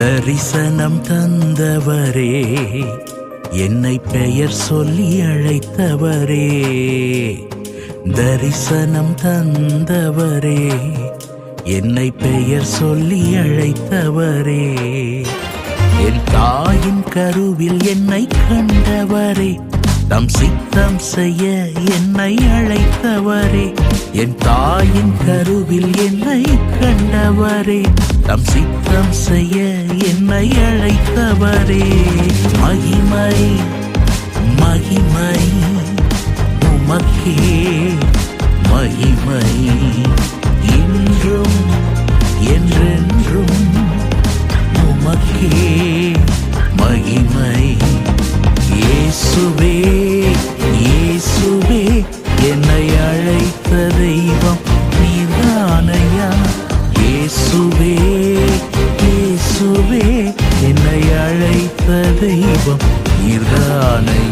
தரிசனம் தந்தவரே, என்னை பெயர் சொல்லி அழைத்தவரே. தரிசனம் தந்தவரே, என்னை பெயர் சொல்லி அழைத்தவரே. என் தாயின் கருவில் என்னை கண்டவரே, தம் சித்தம் செய்ய என்னை அழைத்தவரே. என் தாயின் கருவில் என்னை கண்டவரே, தம் சித்தம் செய்ய என்னை அழைத்தவரே. மகிமை மகிமை உமக்கே, மகிமை இன்றும் என்றென்றும் உமக்கே மகிமை. இயேசுவே இயேசுவே, என்னை அழைத்த தெய்வம் நீதானையா. இயேசுவே இயேசுவே, என்னை அழைத்த தெய்வம் நீதானையா.